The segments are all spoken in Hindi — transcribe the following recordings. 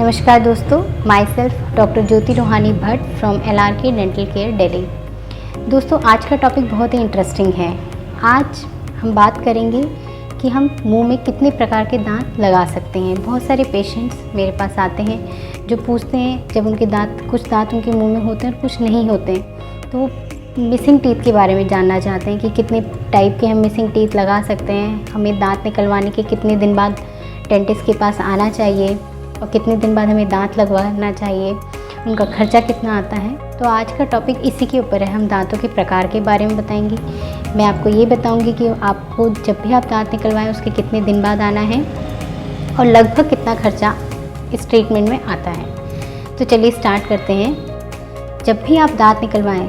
नमस्कार दोस्तों, my self doctor Jyoti Rohani Bhatt from LRK dental care Delhi. दोस्तों, आज का टॉपिक बहुत ही इंटरेस्टिंग है। आज हम बात करेंगे कि हम मुंह में कितने प्रकार के दांत लगा सकते हैं। बहुत सारे पेशेंट्स मेरे पास आते हैं जो पूछते हैं, जब उनके कुछ दांत उनके मुंह में होते हैं और कुछ नहीं होते हैं, तो मिसिंग टीथ के बारे में जानना चाहते हैं कि कितने टाइप के हम मिसिंग टीथ लगा सकते हैं, हमें दांत निकलवाने के कितने दिन बाद डेंटिस्ट के पास आना चाहिए और कितने दिन बाद हमें दांत लगवाना चाहिए, उनका खर्चा कितना आता है। तो आज का टॉपिक इसी के ऊपर है। हम दांतों के प्रकार के बारे में बताएंगे। मैं आपको ये बताऊंगी कि आपको जब भी आप दांत निकलवाएं उसके कितने दिन बाद आना है और लगभग कितना खर्चा इस ट्रीटमेंट में आता है। तो चलिए स्टार्ट करते हैं। जब भी आप दांत निकलवाएं,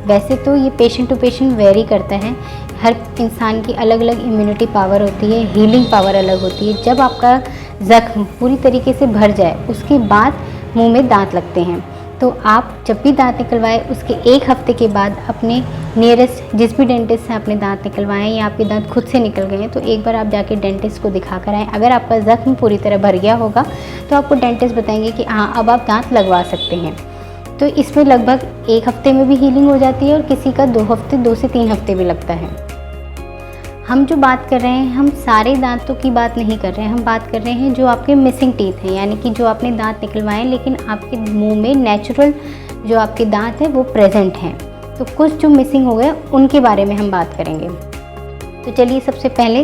वैसे तो ये पेशेंट टू पेशेंट वेरी करता है। हर इंसान की अलग अलग इम्यूनिटी पावर होती है, हीलिंग पावर अलग होती है। जब आपका ज़ख्म पूरी तरीके से भर जाए उसके बाद मुंह में दांत लगते हैं। तो आप जब भी दांत निकलवाएं उसके 1 हफ्ते के बाद अपने नियरेस्ट जिस भी डेंटिस्ट से आपने दांत निकलवाएं या आपके दांत खुद से निकल गए हैं तो एक बार आप जाके डेंटिस्ट को दिखा कर आएँ। अगर आपका ज़ख्म पूरी तरह भर गया होगा तो आपको डेंटिस्ट बताएंगे कि हाँ, अब आप दांत लगवा सकते हैं। तो इसमें लगभग 1 हफ्ते में भी हीलिंग हो जाती है और किसी का 2 हफ्ते 2 से 3 हफ्ते भी लगता है। हम जो बात कर रहे हैं, हम सारे दांतों की बात नहीं कर रहे हैं। हम बात कर रहे हैं जो आपके मिसिंग टीथ हैं, यानी कि जो आपने दांत निकलवाए लेकिन आपके मुंह में नेचुरल जो आपके दांत हैं वो प्रेजेंट हैं। तो कुछ जो मिसिंग हो गए उनके बारे में हम बात करेंगे। तो चलिए सबसे पहले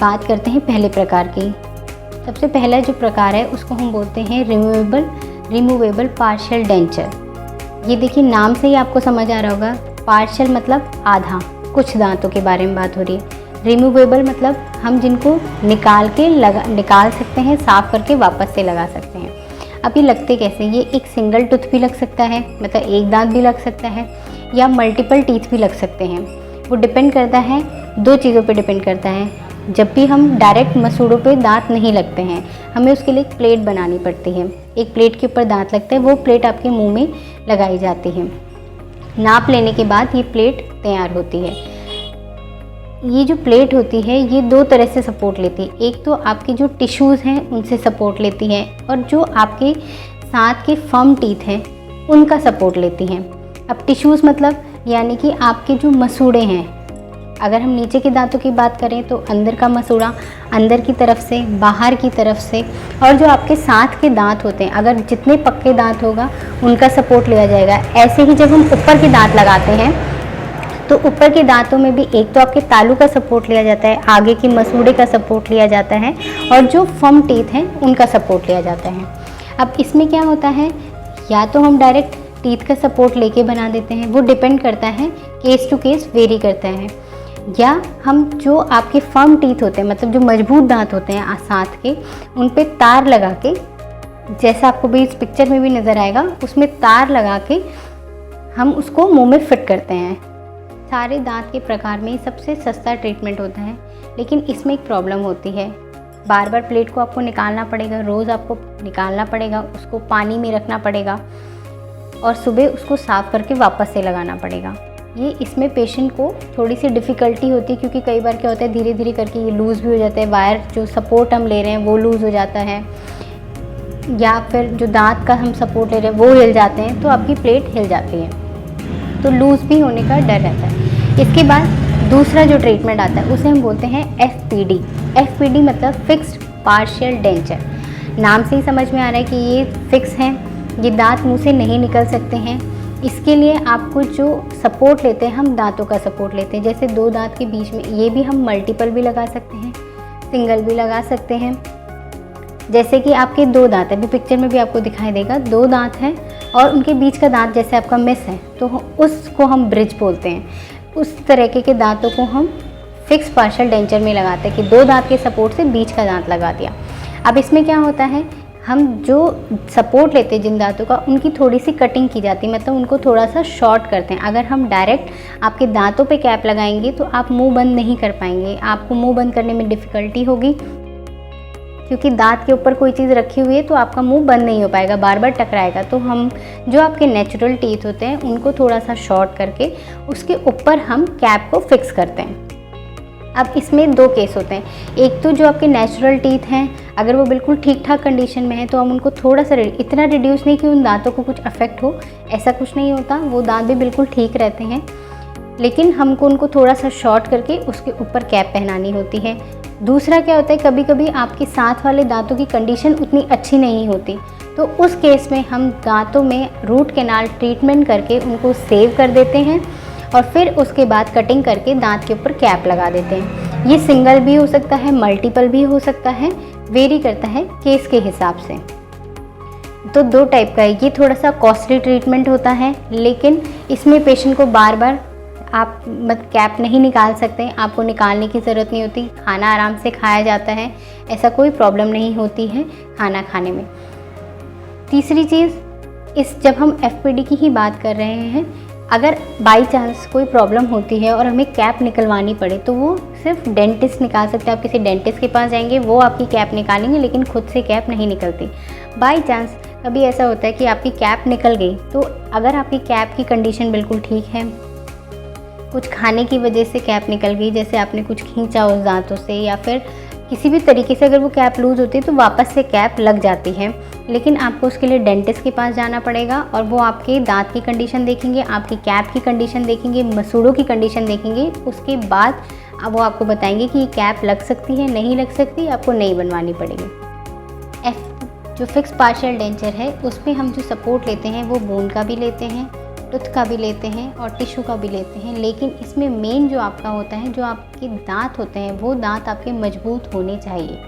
बात करते हैं पहले प्रकार की। सबसे पहला जो प्रकार है उसको हम बोलते हैं रिमूवेबल पार्शियल डेंचर। ये देखिए, नाम से ही आपको समझ आ रहा होगा। पार्शियल मतलब आधा, कुछ दांतों के बारे में बात हो रही है। रिमूवेबल मतलब हम जिनको निकाल सकते हैं, साफ़ करके वापस से लगा सकते हैं। अब ये लगते कैसे? ये एक सिंगल टूथ भी लग सकता है, मतलब एक दांत भी लग सकता है, या मल्टीपल टीथ भी लग सकते हैं। वो डिपेंड करता है, 2 चीज़ों पे डिपेंड करता है। जब भी हम डायरेक्ट मसूड़ों पे दांत नहीं लगते हैं, हमें उसके लिए एक प्लेट बनानी पड़ती है। एक प्लेट के ऊपर दांत लगता है, वो प्लेट आपके मुँह में लगाई जाती है। नाप लेने के बाद ये प्लेट तैयार होती है। ये जो प्लेट होती है ये 2 तरह से सपोर्ट लेती है। एक तो आपके जो टिश्यूज़ हैं उनसे सपोर्ट लेती है और जो आपके साथ के फर्म टीथ हैं उनका सपोर्ट लेती हैं। अब टिश्यूज़ मतलब यानी कि आपके जो मसूड़े हैं, अगर हम नीचे के दांतों की बात करें तो अंदर का मसूड़ा अंदर की तरफ से, बाहर की तरफ से, और जो आपके साथ के दांत होते हैं, अगर जितने पक्के दांत होगा उनका सपोर्ट लिया जाएगा। ऐसे ही जब हम ऊपर के दांत लगाते हैं तो ऊपर के दांतों में भी एक तो आपके तालू का सपोर्ट लिया जाता है, आगे के मसूड़े का सपोर्ट लिया जाता है और जो फर्म टीथ हैं उनका सपोर्ट लिया जाता है। अब इसमें क्या होता है, या तो हम डायरेक्ट टीथ का सपोर्ट लेके बना देते हैं, वो डिपेंड करता है, केस टू केस वेरी करता है, या हम जो आपके फर्म टीथ होते हैं, मतलब जो मजबूत दांत होते हैं साथ के, उन पे तार लगा के, जैसा आपको भी इस पिक्चर में भी नज़र आएगा, उसमें तार लगा के हम उसको मुंह में फिट करते हैं। सारे दांत के प्रकार में सबसे सस्ता ट्रीटमेंट होता है, लेकिन इसमें एक प्रॉब्लम होती है। बार बार प्लेट को आपको निकालना पड़ेगा, रोज़ आपको निकालना पड़ेगा, उसको पानी में रखना पड़ेगा और सुबह उसको साफ़ करके वापस से लगाना पड़ेगा। ये इसमें पेशेंट को थोड़ी सी डिफ़िकल्टी होती है, क्योंकि कई बार क्या होता है, धीरे धीरे करके ये लूज़ भी हो जाता है। वायर जो सपोर्ट हम ले रहे हैं वो लूज़ हो जाता है, या फिर जो दांत का हम सपोर्ट ले रहे हैं वो हिल जाते हैं, तो आपकी प्लेट हिल जाती है, तो लूज़ भी होने का डर रहता है। इसके बाद दूसरा जो ट्रीटमेंट आता है उसे हम बोलते हैं FPD। FPD मतलब फिक्स्ड पार्शियल डेंचर। नाम से ही समझ में आ रहा है कि ये फिक्स हैं, ये दांत मुंह से नहीं निकल सकते हैं। इसके लिए आपको जो सपोर्ट लेते हैं, हम दांतों का सपोर्ट लेते हैं। जैसे 2 दांत के बीच में, ये भी हम मल्टीपल भी लगा सकते हैं, सिंगल भी लगा सकते हैं। जैसे कि आपके 2 दांत है, अभी पिक्चर में भी आपको दिखाई देगा, 2 दांत हैं और उनके बीच का दांत जैसे आपका मिस है तो उसको हम ब्रिज बोलते हैं। उस तरीके के दांतों को हम फिक्स पार्शियल डेंचर में लगाते हैं कि 2 दांत के सपोर्ट से बीच का दांत लगा दिया। अब इसमें क्या होता है, हम जो सपोर्ट लेते हैं जिन दांतों का, उनकी थोड़ी सी कटिंग की जाती है, मतलब उनको थोड़ा सा शॉर्ट करते हैं। अगर हम डायरेक्ट आपके दांतों पे कैप लगाएंगे तो आप मुंह बंद नहीं कर पाएंगे, आपको मुंह बंद करने में डिफ़िकल्टी होगी, क्योंकि दांत के ऊपर कोई चीज़ रखी हुई है तो आपका मुंह बंद नहीं हो पाएगा, बार बार टकराएगा। तो हम जो आपके नेचुरल टीथ होते हैं उनको थोड़ा सा शॉर्ट करके उसके ऊपर हम कैप को फिक्स करते हैं। अब इसमें दो केस होते हैं। एक तो जो आपके नेचुरल टीथ हैं, अगर वो बिल्कुल ठीक ठाक कंडीशन में है तो हम उनको थोड़ा सा इतना रिड्यूस नहीं कि उन दांतों को कुछ अफेक्ट हो, ऐसा कुछ नहीं होता, वो दांत भी बिल्कुल ठीक रहते हैं। लेकिन हमको उनको थोड़ा सा शॉर्ट करके उसके ऊपर कैप पहनानी होती है। दूसरा क्या होता है, कभी कभी आपके साथ वाले दांतों की कंडीशन उतनी अच्छी नहीं होती, तो उस केस में हम दांतों में रूट कैनाल ट्रीटमेंट करके उनको सेव कर देते हैं और फिर उसके बाद कटिंग करके दांत के ऊपर कैप लगा देते हैं। ये सिंगल भी हो सकता है, मल्टीपल भी हो सकता है, वेरी करता है केस के हिसाब से। तो दो टाइप का है। ये थोड़ा सा कॉस्टली ट्रीटमेंट होता है, लेकिन इसमें पेशेंट को बार बार आप कैप नहीं निकाल सकते, आपको निकालने की ज़रूरत नहीं होती, खाना आराम से खाया जाता है, ऐसा कोई प्रॉब्लम नहीं होती है खाना खाने में। तीसरी चीज़, जब हम FPD की ही बात कर रहे हैं, अगर बाई चांस कोई प्रॉब्लम होती है और हमें कैप निकलवानी पड़े तो वो सिर्फ डेंटिस्ट निकाल सकते हैं। आप किसी डेंटिस्ट के पास जाएंगे, वो आपकी कैप निकालेंगे, लेकिन खुद से कैप नहीं निकलती। बाई चांस कभी ऐसा होता है कि आपकी कैप निकल गई, तो अगर आपकी कैप की कंडीशन बिल्कुल ठीक है, कुछ खाने की वजह से कैप निकल गई, जैसे आपने कुछ खींचा उस दांतों से या फिर किसी भी तरीके से अगर वो कैप लूज़ होती है तो वापस से कैप लग जाती है, लेकिन आपको उसके लिए डेंटिस्ट के पास जाना पड़ेगा और वो आपके दांत की कंडीशन देखेंगे, आपकी कैप की कंडीशन देखेंगे, मसूड़ों की कंडीशन देखेंगे। उसके बाद अब वो आपको बताएंगे कि ये कैप लग सकती है, नहीं लग सकती, आपको नई बनवानी पड़ेगी। जो फिक्स पार्शियल डेंचर है, उसमें हम जो सपोर्ट लेते हैं वो बोन का भी लेते हैं, टूथ का भी लेते हैं और टिश्यू का भी लेते हैं। लेकिन इसमें मेन जो आपका होता है, जो आपके दांत होते हैं, वो दांत आपके मजबूत होने चाहिए।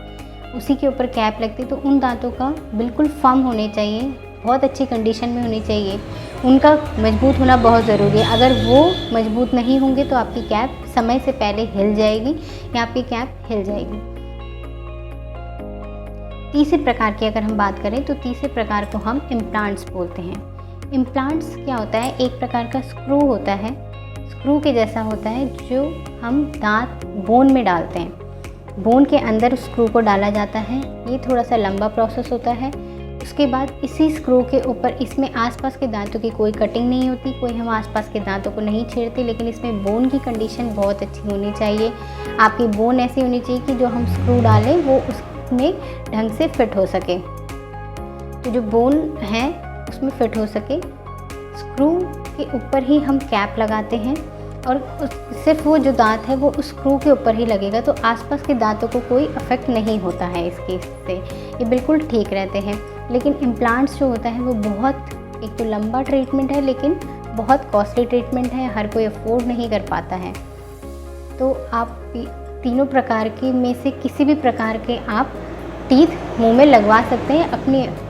उसी के ऊपर कैप लगती है, तो उन दांतों का बिल्कुल फर्म होने चाहिए, बहुत अच्छी कंडीशन में होनी चाहिए, उनका मजबूत होना बहुत ज़रूरी है। अगर वो मजबूत नहीं होंगे तो आपकी कैप समय से पहले हिल जाएगी या आपकी कैप हिल जाएगी। तीसरे प्रकार की अगर हम बात करें तो तीसरे प्रकार को हम इम्प्लांट्स बोलते हैं। इम्प्लांट्स क्या होता है, एक प्रकार का स्क्रू होता है, स्क्रू के जैसा होता है, जो हम दांत बोन में डालते हैं, बोन के अंदर उस स्क्रू को डाला जाता है। ये थोड़ा सा लंबा प्रोसेस होता है। उसके बाद इसी स्क्रू के ऊपर, इसमें आसपास के दांतों की कोई कटिंग नहीं होती, कोई हम आसपास के दांतों को नहीं छेड़ते, लेकिन इसमें बोन की कंडीशन बहुत अच्छी होनी चाहिए। आपकी बोन ऐसी होनी चाहिए कि जो हम स्क्रू डालें वो उसमें ढंग से फिट हो सके, तो जो बोन है उसमें फिट हो सके। स्क्रू के ऊपर ही हम कैप लगाते हैं और सिर्फ वो जो दांत है वो उस स्क्रू के ऊपर ही लगेगा, तो आसपास के दांतों को कोई अफेक्ट नहीं होता है इस केस से, ये बिल्कुल ठीक रहते हैं। लेकिन इम्प्लांट्स जो होता है वो बहुत, एक तो लंबा ट्रीटमेंट है, लेकिन बहुत कॉस्टली ट्रीटमेंट है, हर कोई अफोर्ड नहीं कर पाता है। तो आप तीनों प्रकार के में से किसी भी प्रकार के आप टीथ मुंह में लगवा सकते हैं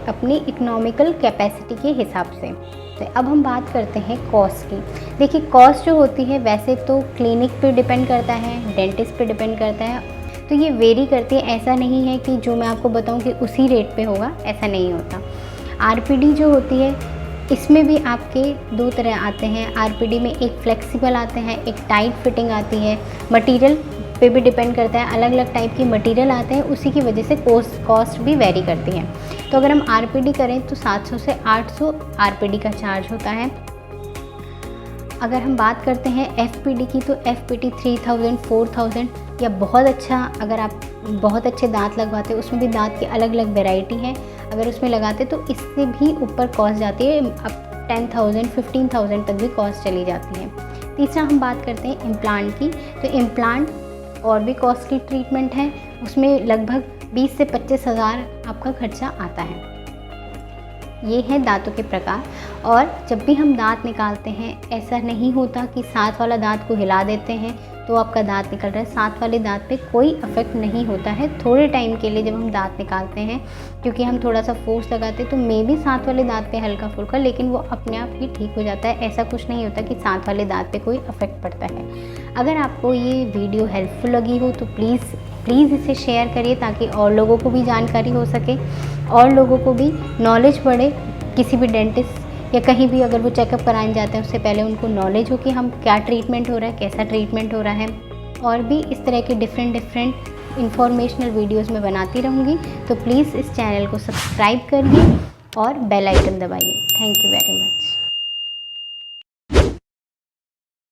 अपनी इकोनॉमिकल कैपेसिटी के हिसाब से। तो अब हम बात करते हैं कॉस्ट की। देखिए, कॉस्ट जो होती है वैसे तो क्लिनिक पे डिपेंड करता है, डेंटिस्ट पे डिपेंड करता है, तो ये वेरी करती है। ऐसा नहीं है कि जो मैं आपको बताऊं कि उसी रेट पे होगा, ऐसा नहीं होता। RPD जो होती है, इसमें भी आपके दो तरह आते हैं। RPD में एक फ्लेक्सिबल आते हैं, एक टाइट फिटिंग आती है। मटेरियल पे भी डिपेंड करता है, अलग अलग टाइप की मटेरियल आते हैं, उसी की वजह से कॉस्ट भी वेरी करती है। तो अगर हम RPD करें तो 700 से 800 RPD का चार्ज होता है। अगर हम बात करते हैं FPD की, तो FPD 3000, 4000, या बहुत अच्छा, अगर आप बहुत अच्छे दांत लगवाते हैं, उसमें भी दांत की अलग अलग वेराइटी है, अगर उसमें लगाते तो इससे भी ऊपर कॉस्ट जाती है, अब 10,000, 15,000 तक भी कॉस्ट चली जाती है। तीसरा हम बात करते हैं इम्प्लांट की। तो इम्प्लांट और भी कॉस्टली ट्रीटमेंट है, उसमें लगभग 20 से 25 हज़ार आपका खर्चा आता है। ये है दांतों के प्रकार। और जब भी हम दांत निकालते हैं, ऐसा नहीं होता कि साथ वाला दांत को हिला देते हैं तो आपका दांत निकल रहा है। साथ वाले दांत पे कोई इफेक्ट नहीं होता है। थोड़े टाइम के लिए जब हम दांत निकालते हैं, क्योंकि हम थोड़ा सा फोर्स लगाते हैं, तो मे भी साथ वाले दांत पे हल्का फुल्का, लेकिन वो अपने आप ही ठीक हो जाता है। ऐसा कुछ नहीं होता कि साथ वाले दांत पे कोई इफेक्ट पड़ता है। अगर आपको ये वीडियो हेल्पफुल लगी हो तो प्लीज़ इसे शेयर करिए, ताकि और लोगों को भी जानकारी हो सके, और लोगों को भी नॉलेज बढ़े। किसी भी डेंटिस्ट या कहीं भी अगर वो चेकअप कराने जाते हैं, उससे पहले उनको नॉलेज हो कि हम क्या ट्रीटमेंट हो रहा है, कैसा ट्रीटमेंट हो रहा है। और भी इस तरह के डिफरेंट इंफॉर्मेशनल वीडियोस मैं बनाती रहूँगी। तो प्लीज़ इस चैनल को सब्सक्राइब करिए और बेल आइकन दबाइए। Thank you very much.